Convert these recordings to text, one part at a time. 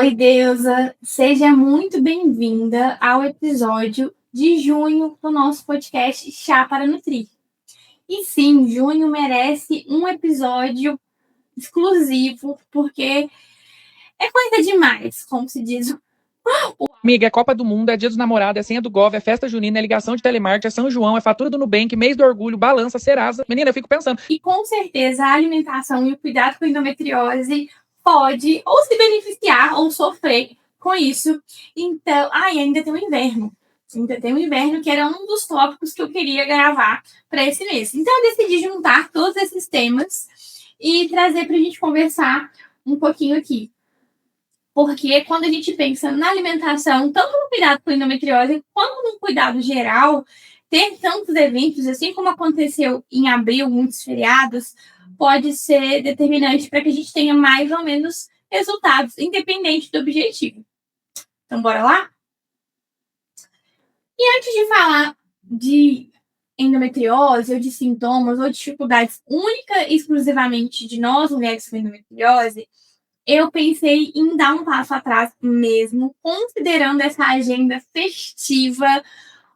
Oi, Deusa, seja muito bem-vinda ao episódio de junho do nosso podcast Chá para Nutrir. E sim, junho merece um episódio exclusivo, porque é coisa demais, como se diz. Amiga, é Copa do Mundo, é Dia dos Namorados, é senha do Gov, é festa junina, é ligação de telemarketing, é São João, é fatura do Nubank, mês do orgulho, balança, Serasa. Menina, eu fico pensando. E com certeza a alimentação e o cuidado com a endometriose pode ou se beneficiar ou sofrer com isso. Então, ainda tem o inverno. Ainda tem o inverno, que era um dos tópicos que eu queria gravar para esse mês. Então, eu decidi juntar todos esses temas e trazer para a gente conversar um pouquinho aqui. Porque quando a gente pensa na alimentação, tanto no cuidado com a endometriose, quanto no cuidado geral, ter tantos eventos, assim como aconteceu em abril, muitos feriados, pode ser determinante para que a gente tenha mais ou menos resultados, independente do objetivo. Então, bora lá? E antes de falar de endometriose, ou de sintomas, ou dificuldades única e exclusivamente de nós, mulheres com endometriose, eu pensei em dar um passo atrás mesmo, considerando essa agenda festiva,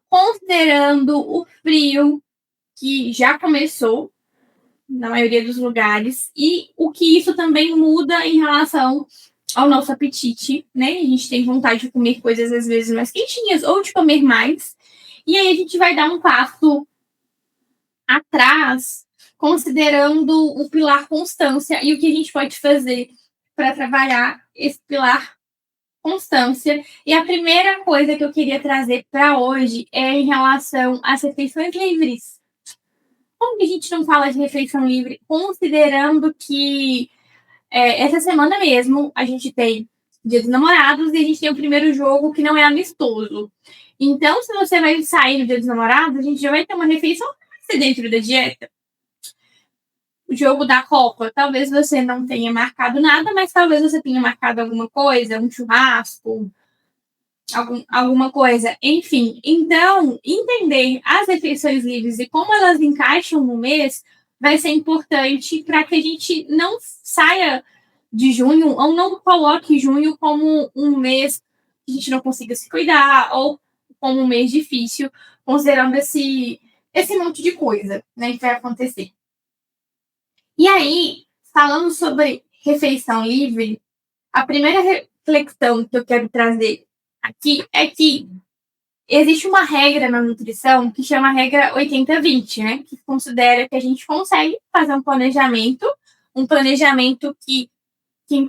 considerando o frio que já começou na maioria dos lugares e o que isso também muda em relação ao nosso apetite, né? A gente tem vontade de comer coisas às vezes mais quentinhas ou de comer mais. E aí a gente vai dar um passo atrás, considerando o pilar constância e o que a gente pode fazer para trabalhar esse pilar constância. E a primeira coisa que eu queria trazer para hoje é em relação às refeições livres. Como que a gente não fala de refeição livre, considerando que essa semana mesmo a gente tem Dia dos Namorados e a gente tem o primeiro jogo que não é amistoso. Então, se você vai sair no Dia dos Namorados, a gente já vai ter uma refeição que vai ser dentro da dieta. O jogo da Copa, talvez você não tenha marcado nada, mas talvez você tenha marcado alguma coisa, um churrasco, alguma coisa. Enfim, então, entender as refeições livres e como elas encaixam no mês vai ser importante para que a gente não saia de junho ou não coloque junho como um mês que a gente não consiga se cuidar ou como um mês difícil, considerando esse monte de coisa, né, que vai acontecer. E aí, falando sobre refeição livre, a primeira reflexão que eu quero trazer aqui é que existe uma regra na nutrição que chama regra 80-20, né? Que considera que a gente consegue fazer um planejamento que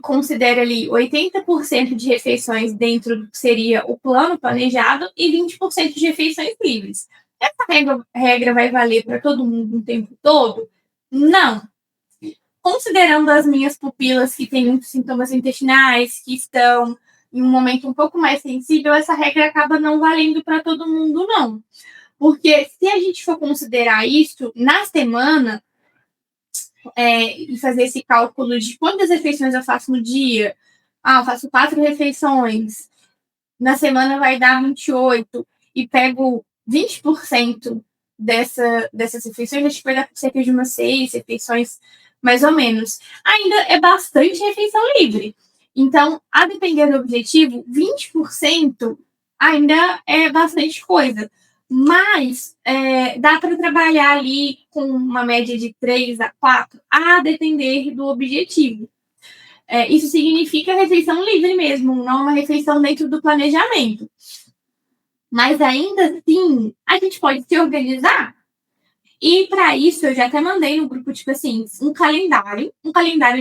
considera ali 80% de refeições dentro do que seria o plano planejado e 20% de refeições livres. Essa regra vai valer para todo mundo o tempo todo? Não. Considerando as minhas pupilas que têm muitos sintomas intestinais, que estão em um momento um pouco mais sensível, essa regra acaba não valendo para todo mundo, não. Porque se a gente for considerar isso na semana, e fazer esse cálculo de quantas refeições eu faço no dia, eu faço 4 refeições, na semana vai dar 28, e pego 20% dessas refeições, a gente vai dar cerca de umas 6 refeições, mais ou menos. Ainda é bastante refeição livre. Então, a depender do objetivo, 20% ainda é bastante coisa. Mas dá para trabalhar ali com uma média de 3 a 4, a depender do objetivo. Isso significa refeição livre mesmo, não uma refeição dentro do planejamento. Mas ainda assim, a gente pode se organizar. E para isso, eu já até mandei no grupo, tipo assim, um calendário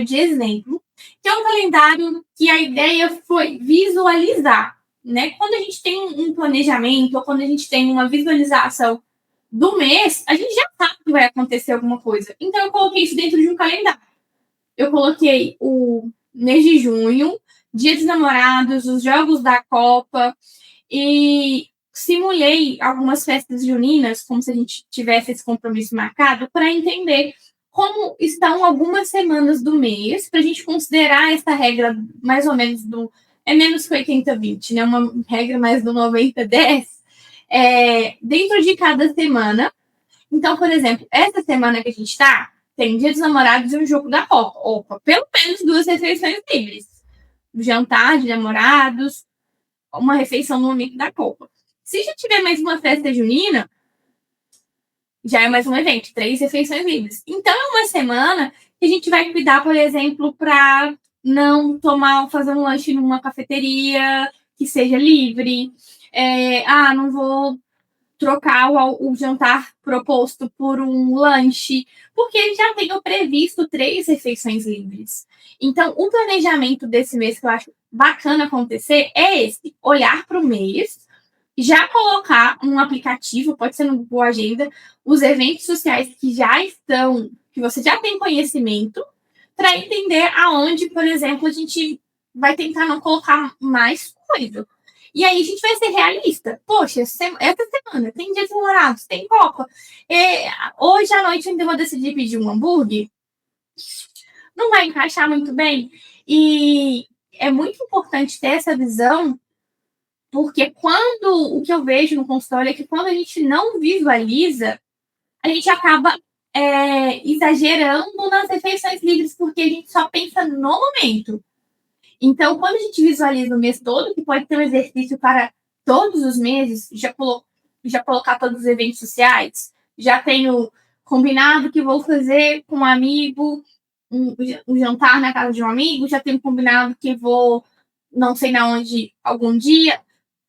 de exemplo, que é um calendário que a ideia foi visualizar, né? Quando a gente tem um planejamento, ou quando a gente tem uma visualização do mês, a gente já sabe que vai acontecer alguma coisa. Então, eu coloquei isso dentro de um calendário. Eu coloquei o mês de junho, Dia dos Namorados, os Jogos da Copa, e simulei algumas festas juninas, como se a gente tivesse esse compromisso marcado, para entender como estão algumas semanas do mês, para a gente considerar essa regra mais ou menos é menos que 80-20, né? Uma regra mais do 90-10, dentro de cada semana. Então, por exemplo, essa semana que a gente está, tem Dia dos Namorados e um jogo da Copa. Opa, pelo menos 2 refeições livres. jantar de namorados, uma refeição no momento da Copa. Se já tiver mais uma festa junina, já é mais um evento, 3 refeições livres. Então, é uma semana que a gente vai cuidar, por exemplo, para não fazer um lanche numa cafeteria que seja livre. Não vou trocar o jantar proposto por um lanche, porque já tenho previsto 3 refeições livres. Então, o planejamento desse mês que eu acho bacana acontecer é esse: olhar para o mês, já colocar um aplicativo, pode ser no Google Agenda, os eventos sociais que você já tem conhecimento, para entender aonde, por exemplo, a gente vai tentar não colocar mais coisa. E aí a gente vai ser realista. Poxa, essa semana tem Dia dos Namorados, tem Copa. Hoje à noite ainda vou decidir pedir um hambúrguer. Não vai encaixar muito bem. E é muito importante ter essa visão, porque o que eu vejo no consultório é que quando a gente não visualiza, a gente acaba exagerando nas refeições livres, porque a gente só pensa no momento. Então, quando a gente visualiza o mês todo, que pode ter um exercício para todos os meses, já colocar todos os eventos sociais, já tenho combinado que vou fazer com um amigo um jantar na casa de um amigo, já tenho combinado que vou não sei na onde algum dia.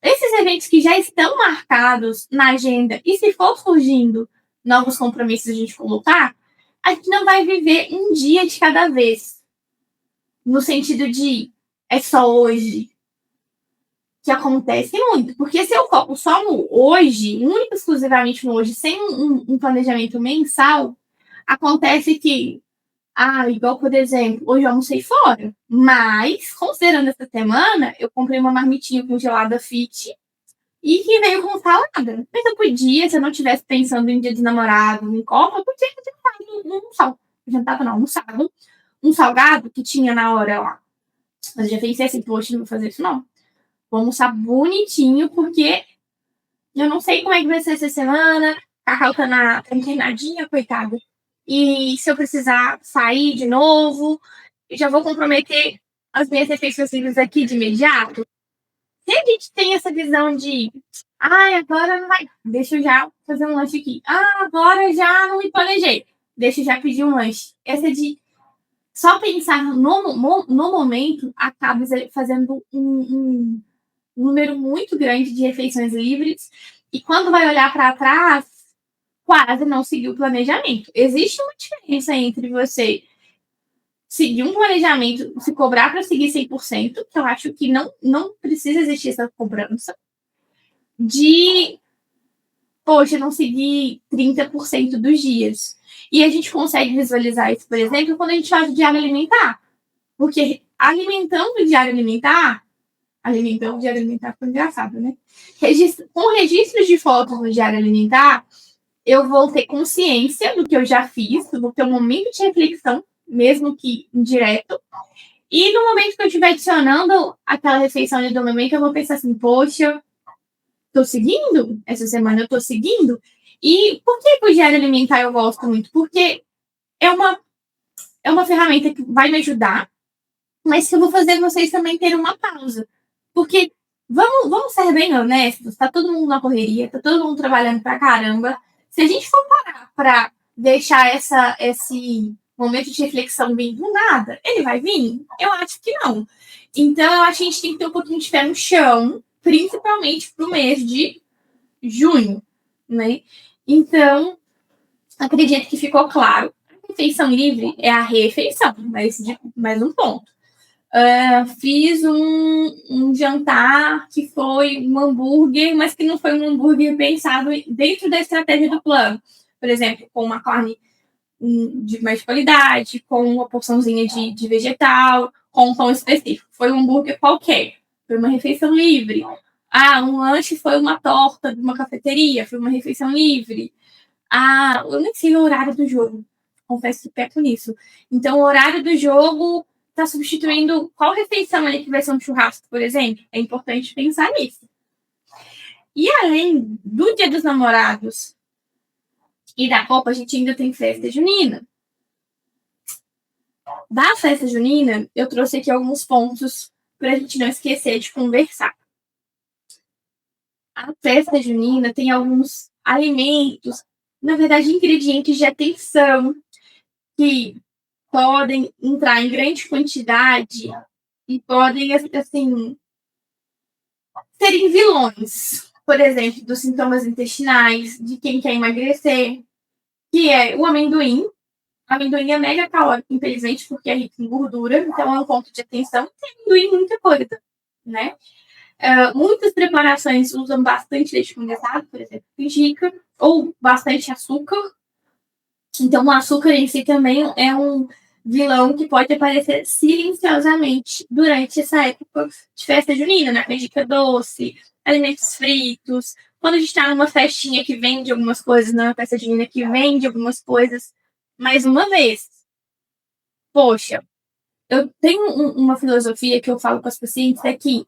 Esses eventos que já estão marcados na agenda, e se for surgindo novos compromissos a gente colocar, a gente não vai viver um dia de cada vez. No sentido de é só hoje, que acontece muito. Porque se eu foco só no hoje, único exclusivamente no hoje, sem um planejamento mensal, acontece que, igual, por exemplo, hoje eu almocei fora, mas, considerando essa semana, eu comprei uma marmitinha congelada fit e que veio com salada. Mas eu podia, se eu não estivesse pensando em Dia dos Namorados, em Copa, eu podia ter almoçado um salgado que tinha na hora lá. Mas eu já pensei assim, poxa, não vou fazer isso não. Vou almoçar bonitinho, porque eu não sei como é que vai ser essa semana. A Cacau tá internadinha, coitada. E se eu precisar sair de novo, eu já vou comprometer as minhas refeições livres aqui de imediato. Se a gente tem essa visão de agora não vai, deixa eu já fazer um lanche aqui. Agora já não me planejei, deixa eu já pedir um lanche. Essa de só pensar no momento acaba fazendo um número muito grande de refeições livres, e quando vai olhar para trás, quase não seguiu o planejamento. Existe uma diferença entre você seguir um planejamento, se cobrar para seguir 100%, que eu acho que não precisa existir essa cobrança, de, poxa, não seguir 30% dos dias. E a gente consegue visualizar isso, por exemplo, quando a gente faz o diário alimentar. Porque alimentando o diário alimentar foi engraçado, né? Com registros de fotos no diário alimentar, eu vou ter consciência do que eu já fiz, vou ter um momento de reflexão, mesmo que indireto. E no momento que eu estiver adicionando aquela refeição do momento, eu vou pensar assim, poxa, tô seguindo? Essa semana eu tô seguindo? E por que o diário alimentar eu gosto muito? Porque é uma ferramenta que vai me ajudar, mas que eu vou fazer vocês também terem uma pausa. Porque vamos ser bem honestos, tá todo mundo na correria, tá todo mundo trabalhando pra caramba. Se a gente for parar pra deixar esse momento de reflexão vir do nada, ele vai vir? Eu acho que não. Então, eu acho que a gente tem que ter um pouquinho de pé no chão, principalmente pro mês de junho, né? Então, acredito que ficou claro. A refeição livre é a refeição, mais um ponto. Fiz um jantar que foi um hambúrguer, mas que não foi um hambúrguer pensado dentro da estratégia do plano. Por exemplo, com uma carne de mais qualidade, com uma porçãozinha de vegetal, com um pão específico. Foi um hambúrguer qualquer, foi uma refeição livre. Um lanche foi uma torta de uma cafeteria, foi uma refeição livre. Eu nem sei o horário do jogo, confesso que peco nisso. Então, o horário do jogo está substituindo qual refeição ali que vai ser um churrasco, por exemplo. É importante pensar nisso. E além do Dia dos Namorados e da Copa, a gente ainda tem festa junina. Da festa junina, eu trouxe aqui alguns pontos para a gente não esquecer de conversar. A festa junina tem alguns alimentos, na verdade, ingredientes de atenção, que podem entrar em grande quantidade e podem, assim, serem vilões, por exemplo, dos sintomas intestinais, de quem quer emagrecer, que é o amendoim. O amendoim é mega calórico, infelizmente, porque é rico em gordura, então é um ponto de atenção. Tem amendoim muita coisa, né? Muitas preparações usam bastante leite condensado, por exemplo, canjica, ou bastante açúcar. Então, o açúcar em si também é um vilão que pode aparecer silenciosamente durante essa época de festa junina, na canjica doce, alimentos fritos. Quando a gente está numa festinha que vende algumas coisas, numa festa junina que vende algumas coisas, mais uma vez, poxa, eu tenho uma filosofia que eu falo com as pacientes, é que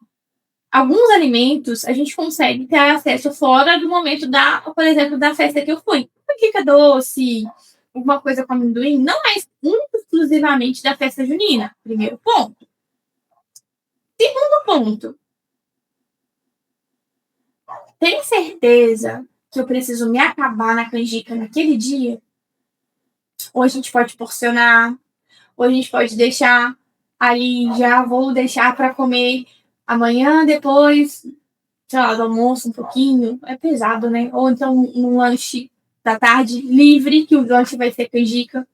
alguns alimentos a gente consegue ter acesso fora do momento por exemplo, da festa que eu fui. Canjica doce, alguma coisa com amendoim, não é exclusivamente da festa junina. Primeiro ponto. Segundo ponto. Tem certeza que eu preciso me acabar na canjica naquele dia? Ou a gente pode porcionar, ou a gente pode deixar ali, já vou deixar para comer amanhã, depois, sei lá, do almoço um pouquinho. É pesado, né? Ou então um lanche da tarde livre, que o lanche vai ser canjica.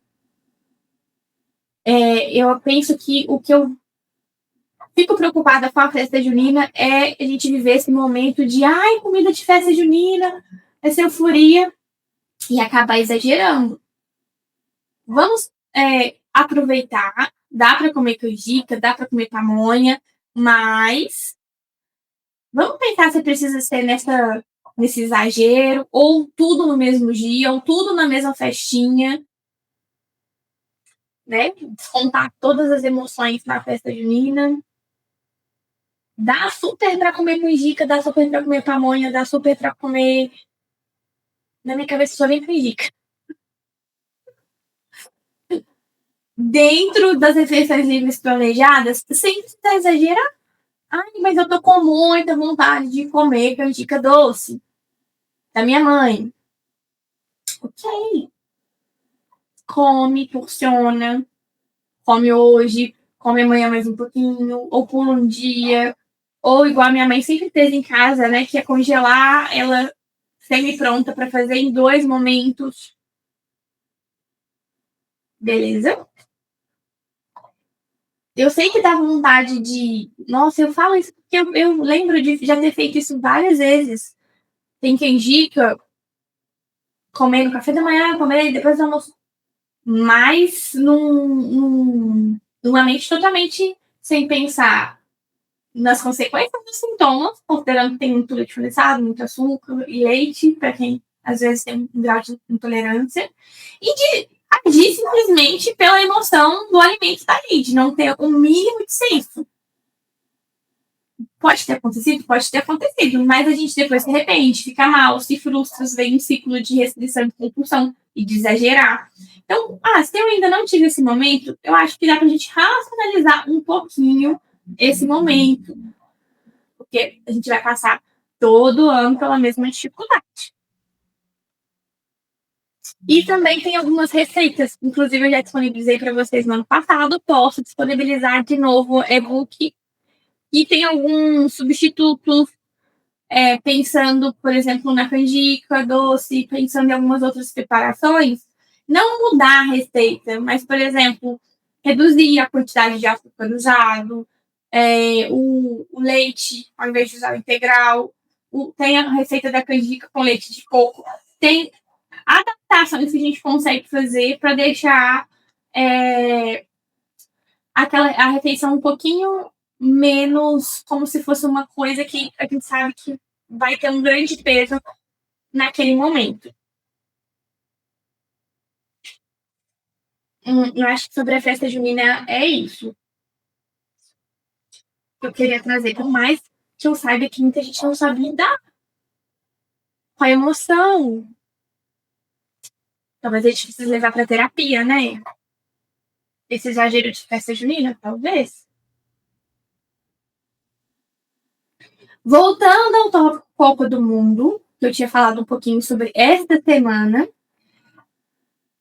Eu penso que o que eu fico preocupada com a festa junina é a gente viver esse momento de ai, comida de festa junina, essa euforia, e acabar exagerando. Vamos aproveitar, dá para comer canjica, dá para comer pamonha, mas vamos pensar se precisa ser nesse exagero, ou tudo no mesmo dia, ou tudo na mesma festinha, né? Descontar todas as emoções na festa junina. Dá super pra comer canjica, dá super pra comer pamonha, dá super pra comer. Na minha cabeça só vem canjica. Dentro das refeições livres planejadas, sem precisar exagerar. Ai, mas eu tô com muita vontade de comer canjica doce da minha mãe. Ok. Come, porciona. Come hoje, come amanhã mais um pouquinho, ou pula um dia. Ou igual a minha mãe sempre fez em casa, né? Que é congelar ela semi-pronta para fazer em 2 momentos. Beleza? Eu sei que dá vontade de. Nossa, eu falo isso porque eu lembro de já ter feito isso várias vezes. Tem quem indica comer no café da manhã, comer depois do almoço. Mas numa mente totalmente sem pensar nas consequências dos sintomas, considerando que tem muito leite condensado, muito açúcar e leite, para quem às vezes tem um grau de intolerância, e de agir simplesmente pela emoção do alimento estar ali, de não ter um mínimo de senso. Pode ter acontecido? Pode ter acontecido, mas a gente depois se arrepende, fica mal, se frustra, vem um ciclo de restrição e compulsão e de exagerar. Então, se eu ainda não tive esse momento, eu acho que dá pra gente racionalizar um pouquinho esse momento, porque a gente vai passar todo ano pela mesma dificuldade. E também tem algumas receitas, inclusive eu já disponibilizei para vocês no ano passado, posso disponibilizar de novo e-book. E tem alguns substitutos, pensando, por exemplo, na canjica doce, pensando em algumas outras preparações. Não mudar a receita, mas, por exemplo, reduzir a quantidade de açúcar usado, o leite, ao invés de usar o integral. Tem a receita da canjica com leite de coco. Tem adaptações que a gente consegue fazer para deixar a refeição um pouquinho menos como se fosse uma coisa que a gente sabe que vai ter um grande peso naquele momento. Eu acho que sobre a festa junina é isso que eu queria trazer, por mais que eu saiba que muita gente não sabe lidar com a emoção. Talvez a gente precise levar para terapia, né? Esse exagero de festa junina, talvez. Voltando ao tópico Copa do Mundo, que eu tinha falado um pouquinho sobre esta semana,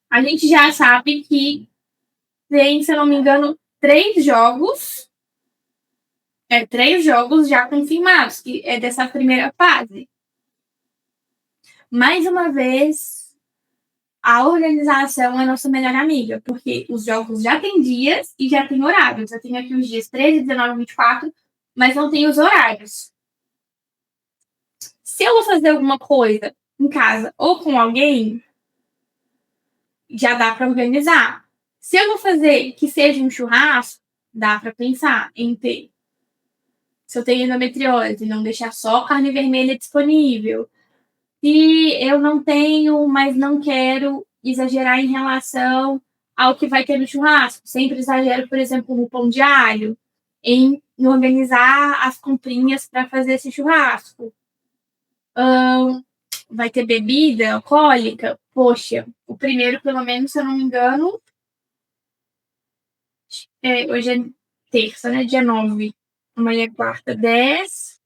a gente já sabe que tem, se eu não me engano, 3 jogos. 3 jogos já confirmados, que é dessa primeira fase. Mais uma vez, a organização é nossa melhor amiga, porque os jogos já têm dias e já tem horários. Eu tenho aqui os dias 13, 19 e 24, mas não tem os horários. Se eu vou fazer alguma coisa em casa ou com alguém, já dá para organizar. Se eu vou fazer que seja um churrasco, dá para pensar em ter. Se eu tenho endometriose, não deixar só carne vermelha disponível. Se eu não tenho, mas não quero exagerar em relação ao que vai ter no churrasco. Sempre exagero, por exemplo, no pão de alho, em organizar as comprinhas para fazer esse churrasco. Vai ter bebida alcoólica? Poxa, o primeiro, pelo menos, se eu não me engano, hoje é terça, né? Dia 9. Amanhã é quarta, 10.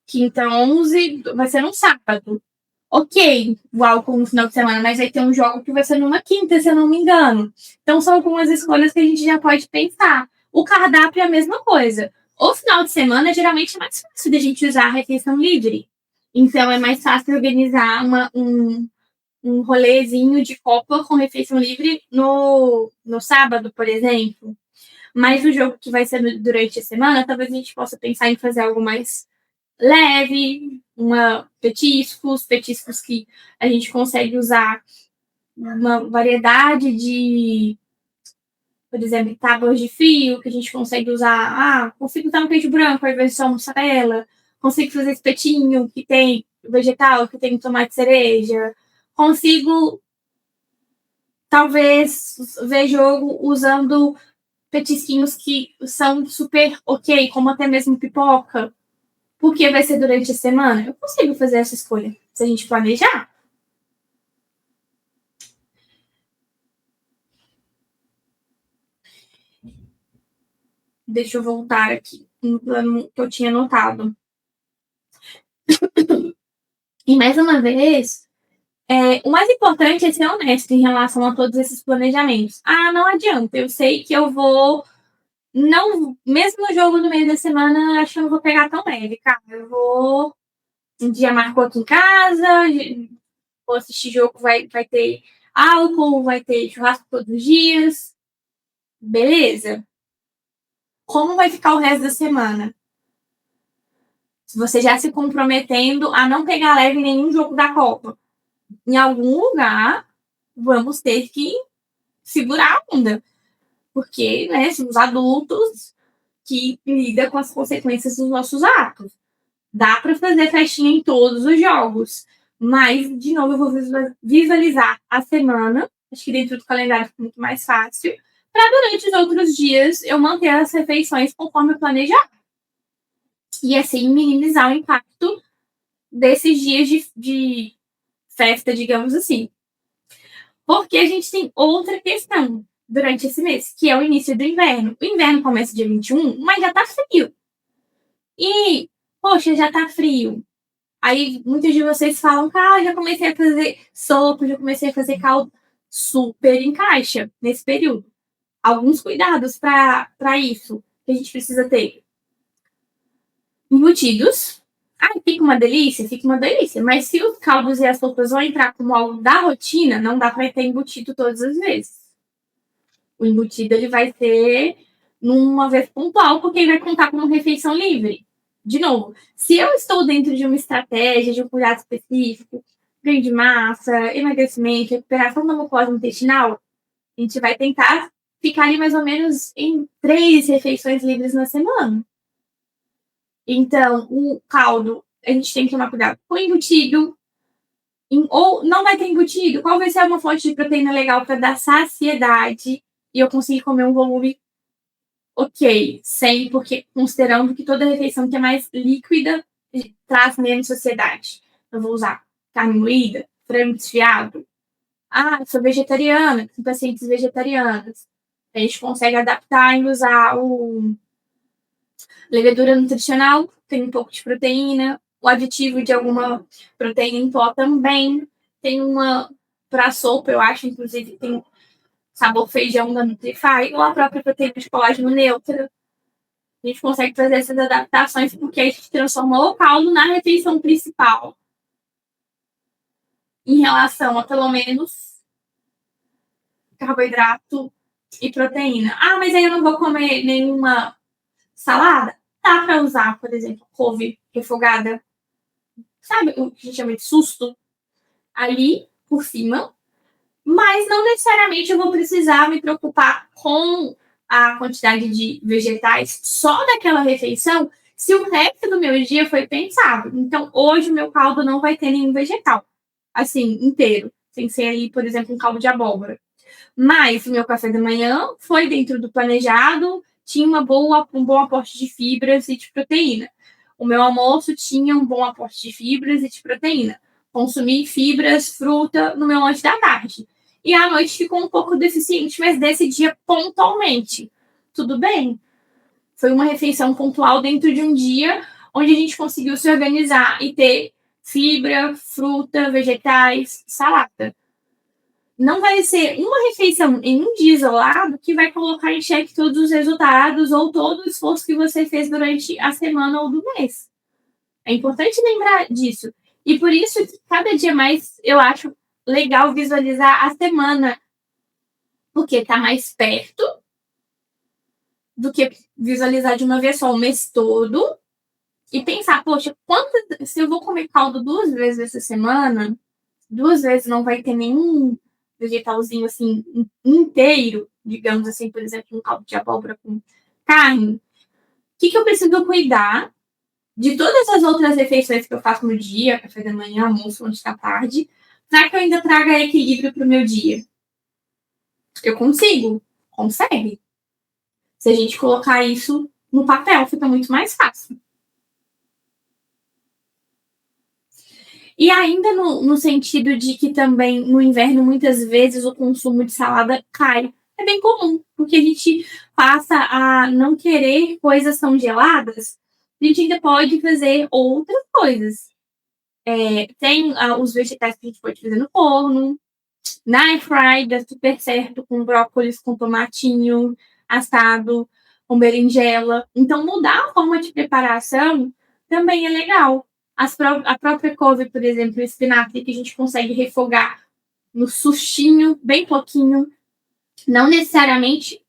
Quinta, 11. Vai ser num sábado. Ok, o álcool no final de semana, mas vai ter um jogo que vai ser numa quinta, se eu não me engano. Então, são algumas escolhas que a gente já pode pensar. O cardápio é a mesma coisa. O final de semana, geralmente, é mais fácil de a gente usar a refeição livre. Então, é mais fácil organizar um rolezinho de Copa com refeição livre no sábado, por exemplo. Mas o jogo que vai ser durante a semana, talvez a gente possa pensar em fazer algo mais leve, petiscos que a gente consegue usar uma variedade de, por exemplo, tábuas de fio, que a gente consegue usar. Consigo usar um queijo branco ao invés de só mussarela. Consigo fazer espetinho que tem vegetal, que tem tomate cereja. Consigo, talvez, ver jogo usando petisquinhos que são super ok, como até mesmo pipoca, porque vai ser durante a semana. Eu consigo fazer essa escolha, se a gente planejar. Deixa eu voltar aqui no plano que eu tinha anotado. E mais uma vez, o mais importante é ser honesto em relação a todos esses planejamentos. Não adianta, eu sei que eu vou. Não, mesmo no jogo no meio da semana, acho que eu não vou pegar tão leve, cara. Eu vou. Um dia marcou aqui em casa, vou assistir jogo, vai ter álcool, vai ter churrasco todos os dias. Beleza. Como vai ficar o resto da semana? Você já se comprometendo a não pegar leve nenhum jogo da Copa. Em algum lugar, vamos ter que segurar a onda. Porque, né, somos adultos que lidam com as consequências dos nossos atos. Dá para fazer festinha em todos os jogos. Mas, de novo, eu vou visualizar a semana. Acho que dentro do calendário fica muito mais fácil. Para durante os outros dias eu manter as refeições conforme eu planejar. E assim minimizar o impacto desses dias de festa, digamos assim. Porque a gente tem outra questão durante esse mês, que é o início do inverno. O inverno começa dia 21, mas já tá frio. E, poxa, já tá frio. Aí muitos de vocês falam que já comecei a fazer sopa, já comecei a fazer caldo. Super encaixa nesse período. Alguns cuidados para isso que a gente precisa ter. Embutidos. Fica uma delícia? Fica uma delícia. Mas se os caldos e as sopas vão entrar como algo da rotina, não dá para ter embutido todas as vezes. O embutido ele vai ser numa vez pontual, porque ele vai contar como refeição livre. De novo, se eu estou dentro de uma estratégia, de um cuidado específico, ganho de massa, emagrecimento, recuperação da mucosa intestinal, a gente vai tentar ficar ali mais ou menos em 3 refeições livres na semana. Então, o caldo, a gente tem que tomar cuidado com o embutido. Ou não vai ter embutido, qual vai ser uma fonte de proteína legal para dar saciedade e eu conseguir comer um volume ok, sem, porque considerando que toda refeição que é mais líquida traz menos saciedade. Eu vou usar carne moída, frango desfiado. Sou vegetariana, tem pacientes vegetarianas. A gente consegue adaptar e usar levedura nutricional tem um pouco de proteína. O aditivo de alguma proteína em pó também. Tem uma para sopa, eu acho, inclusive, tem sabor feijão da Nutrify, ou a própria proteína de colágeno neutra. A gente consegue fazer essas adaptações porque a gente transformou o caldo na refeição principal em relação a, pelo menos, carboidrato e proteína. Ah, mas aí eu não vou comer nenhuma salada? Dá para usar, por exemplo, couve refogada. Sabe o que a gente chama de susto? Ali, por cima. Mas não necessariamente eu vou precisar me preocupar com a quantidade de vegetais só daquela refeição se o resto do meu dia foi pensado. Então, hoje o meu caldo não vai ter nenhum vegetal, assim, inteiro. Sem ser aí, por exemplo, um caldo de abóbora. Mas o meu café da manhã foi dentro do planejado, tinha um bom aporte de fibras e de proteína. O meu almoço tinha um bom aporte de fibras e de proteína. Consumi fibras, fruta no meu lanche da tarde. E à noite ficou um pouco deficiente, mas desse dia pontualmente. Tudo bem. Foi uma refeição pontual dentro de um dia onde a gente conseguiu se organizar e ter fibra, fruta, vegetais, salada. Não vai ser uma refeição em um dia isolado que vai colocar em xeque todos os resultados ou todo o esforço que você fez durante a semana ou do mês. É importante lembrar disso. E por isso, cada dia mais, eu acho legal visualizar a semana, porque está mais perto do que visualizar de uma vez só o mês todo e pensar, poxa, se eu vou comer caldo 2 vezes essa semana, 2 vezes não vai ter nenhum vegetalzinho assim inteiro, digamos assim, por exemplo, um caldo de abóbora com carne. O que eu preciso cuidar de todas as outras refeições que eu faço no dia, café da manhã, almoço, lanche da tarde, para que eu ainda traga equilíbrio para o meu dia? Eu consigo? Consegue. Se a gente colocar isso no papel, fica muito mais fácil. E ainda no sentido de que também no inverno, muitas vezes, o consumo de salada cai. É bem comum, porque a gente passa a não querer coisas tão geladas, a gente ainda pode fazer outras coisas. Tem os vegetais que a gente pode fazer no forno, na air fry dá super certo com brócolis, com tomatinho assado, com berinjela. Então, mudar a forma de preparação também é legal. A própria couve, por exemplo, o espinafre, que a gente consegue refogar no sustinho, bem pouquinho. Não necessariamente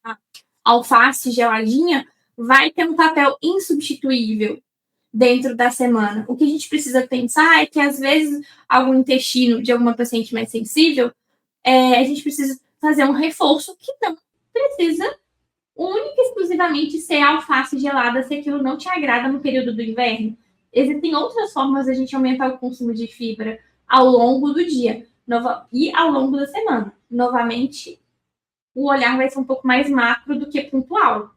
a alface geladinha vai ter um papel insubstituível dentro da semana. O que a gente precisa pensar é que, às vezes, algum intestino de alguma paciente mais sensível, a gente precisa fazer um reforço que não precisa única e exclusivamente ser alface gelada se aquilo não te agrada no período do inverno. Existem outras formas de a gente aumentar o consumo de fibra ao longo do dia e ao longo da semana. Novamente, o olhar vai ser um pouco mais macro do que pontual.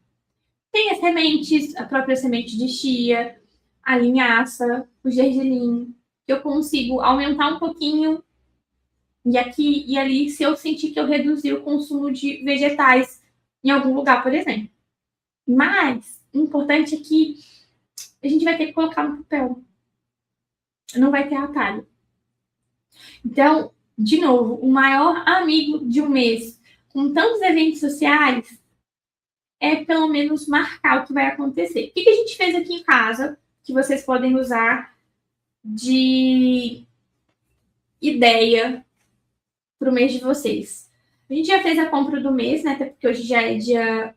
Tem as sementes, a própria semente de chia, a linhaça, o gergelim, que eu consigo aumentar um pouquinho e aqui e ali se eu sentir que eu reduzi o consumo de vegetais em algum lugar, por exemplo. Mas o importante é que a gente vai ter que colocar no papel. Não vai ter atalho. Então, de novo, o maior amigo de um mês com tantos eventos sociais é pelo menos marcar o que vai acontecer. O que a gente fez aqui em casa, que vocês podem usar de ideia para o mês de vocês? A gente já fez a compra do mês, né? Até porque hoje já é dia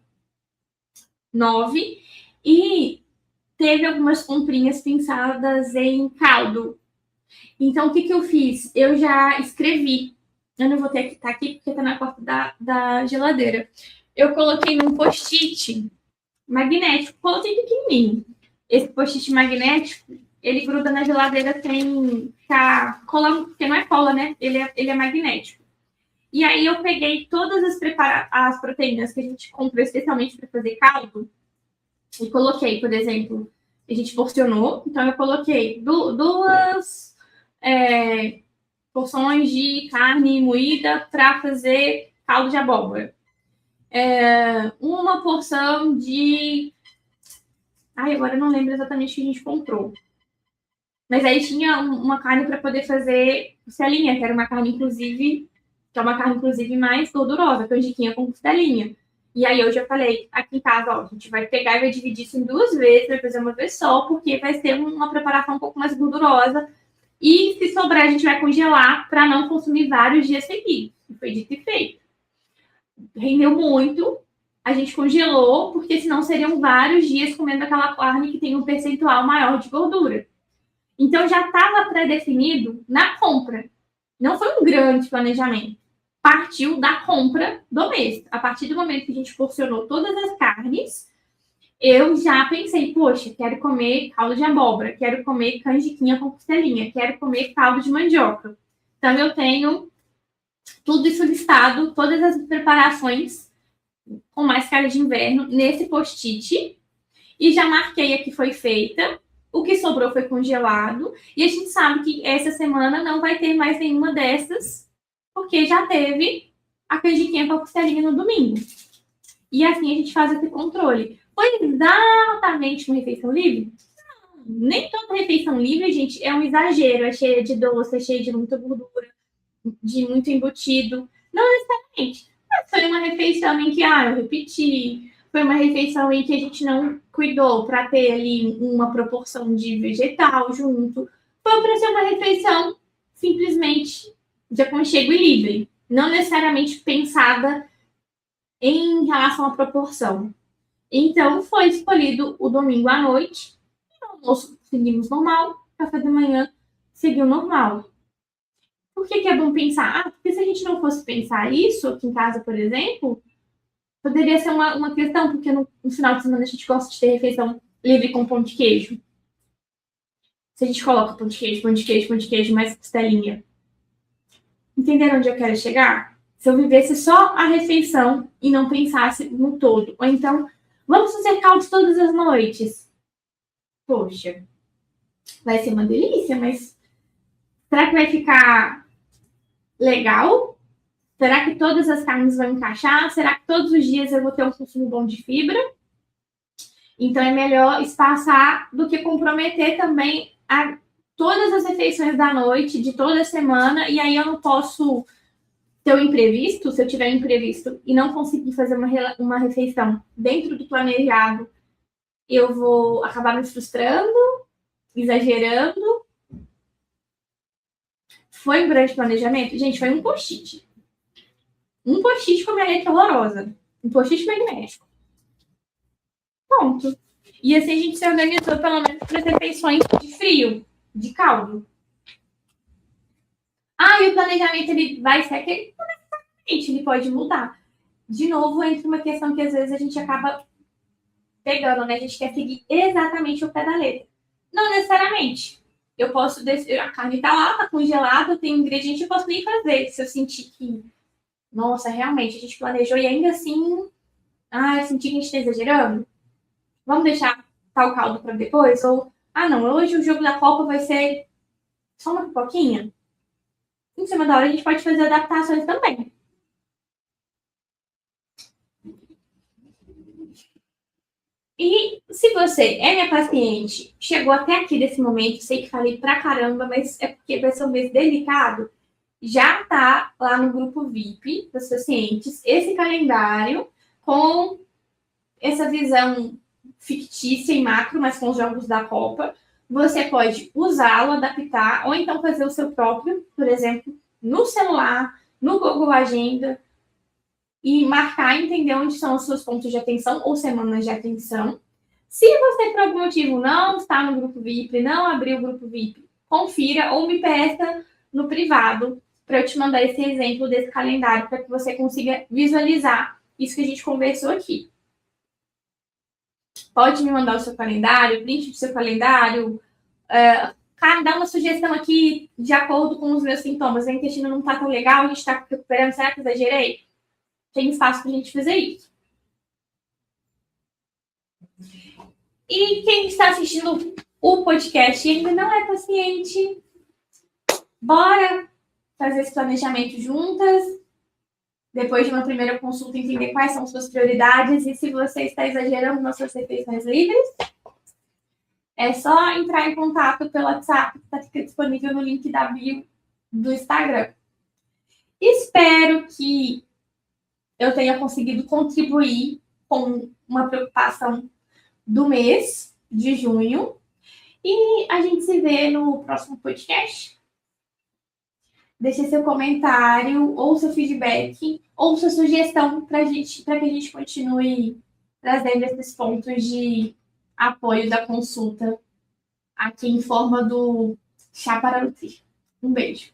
9. E teve algumas comprinhas pensadas em caldo. Então, o que eu fiz? Eu já escrevi. Eu não vou ter que estar aqui porque está na porta da geladeira. Eu coloquei num post-it magnético. Coloquei pequenininho. Esse post-it magnético, ele gruda na geladeira sem ficar colando, porque não é cola, né? Ele é magnético. E aí eu peguei todas as proteínas que a gente comprou especialmente para fazer caldo e coloquei, por exemplo, a gente porcionou, então eu coloquei duas porções de carne moída para fazer caldo de abóbora. Uma porção de Ai, agora eu não lembro exatamente o que a gente comprou. Mas aí tinha uma carne para poder fazer costelinha, que era uma carne, inclusive, que é uma carne, inclusive, mais gordurosa, canjiquinha com costelinha. E aí hoje eu falei, aqui em casa, ó, a gente vai pegar e vai dividir isso em 2 vezes, vai fazer uma vez só, porque vai ser uma preparação um pouco mais gordurosa. E se sobrar, a gente vai congelar para não consumir vários dias seguidos. Foi dito e feito. Rendeu muito, a gente congelou, porque senão seriam vários dias comendo aquela carne que tem um percentual maior de gordura. Então já estava pré-definido na compra. Não foi um grande planejamento. Partiu da compra do mês. A partir do momento que a gente porcionou todas as carnes, eu já pensei, poxa, quero comer caldo de abóbora, quero comer canjiquinha com costelinha, quero comer caldo de mandioca. Então eu tenho tudo isso listado, todas as preparações com máscara de inverno nesse post-it. E já marquei a que foi feita. O que sobrou foi congelado. E a gente sabe que essa semana não vai ter mais nenhuma dessas, porque já teve a canjiquinha com a costelinha no domingo. E assim a gente faz esse controle. Foi exatamente uma refeição livre? Não, nem toda refeição livre, gente, é um exagero. É cheia de doce, é cheia de muita gordura, de muito embutido. Não necessariamente. Mas foi uma refeição em que, eu repeti. Foi uma refeição em que a gente não cuidou para ter ali uma proporção de vegetal junto. Foi para ser uma refeição simplesmente de aconchego e livre. Não necessariamente pensada em relação à proporção. Então, foi escolhido o domingo à noite. O almoço seguimos normal. Café da manhã seguiu normal. Por que é bom pensar? Porque se a gente não fosse pensar isso aqui em casa, por exemplo, poderia ser uma questão, porque no final de semana a gente gosta de ter refeição livre com pão de queijo. Se a gente coloca pão de queijo, pão de queijo, pão de queijo, mais costelinha. Entenderam onde eu quero chegar? Se eu vivesse só a refeição e não pensasse no todo. Ou então, vamos fazer caldos todas as noites. Poxa, vai ser uma delícia, mas será que vai ficar legal? Será que todas as carnes vão encaixar? Será que todos os dias eu vou ter um consumo bom de fibra? Então é melhor espaçar do que comprometer também todas as refeições da noite, de toda semana, e aí eu não posso ter um imprevisto, se eu tiver um imprevisto e não conseguir fazer uma refeição dentro do planejado, eu vou acabar me frustrando, exagerando. Foi um grande planejamento? Gente, foi um post-it. Um post-it com a minha letra horrorosa. Um post-it magnético. Ponto. E assim a gente se organizou, pelo menos, para as refeições de frio, de caldo. E o planejamento ele vai ser aquele. Ele pode mudar. De novo, entra uma questão que às vezes a gente acaba pegando, né? A gente quer seguir exatamente o pé da letra. Não necessariamente. Eu posso. A carne tá lá, tá congelada, tem um ingrediente, eu posso nem fazer. Se eu sentir que, nossa, realmente, a gente planejou e ainda assim. Eu senti que a gente tá exagerando. Vamos deixar tal caldo para depois? Ou, não, hoje o jogo da Copa vai ser só uma pipoquinha? Em cima da hora a gente pode fazer adaptações também. E se você é minha paciente, chegou até aqui desse momento, sei que falei pra caramba, mas é porque vai ser um mês delicado, já tá lá no grupo VIP dos pacientes esse calendário com essa visão fictícia e macro, mas com os jogos da Copa. Você pode usá-lo, adaptar, ou então fazer o seu próprio, por exemplo, no celular, no Google Agenda, e marcar e entender onde são os seus pontos de atenção ou semanas de atenção. Se você, por algum motivo, não está no grupo VIP, não abriu o grupo VIP, confira ou me peça no privado para eu te mandar esse exemplo desse calendário para que você consiga visualizar isso que a gente conversou aqui. Pode me mandar o seu calendário, print do seu calendário. Dá uma sugestão aqui de acordo com os meus sintomas. A intestino não está tão legal, a gente está recuperando, será que exagerei? Tem espaço para a gente fazer isso. E quem está assistindo o podcast e ainda não é paciente, bora fazer esse planejamento juntas. Depois de uma primeira consulta, entender quais são suas prioridades e se você está exagerando nas suas refeições livres. é só entrar em contato pelo WhatsApp, que está disponível no link da bio do Instagram. Espero que eu tenha conseguido contribuir com uma preocupação do mês de junho. E a gente se vê no próximo podcast. Deixe seu comentário, ou seu feedback, ou sua sugestão para que a gente continue trazendo esses pontos de apoio da consulta aqui em forma do chá para nutrir. Um beijo.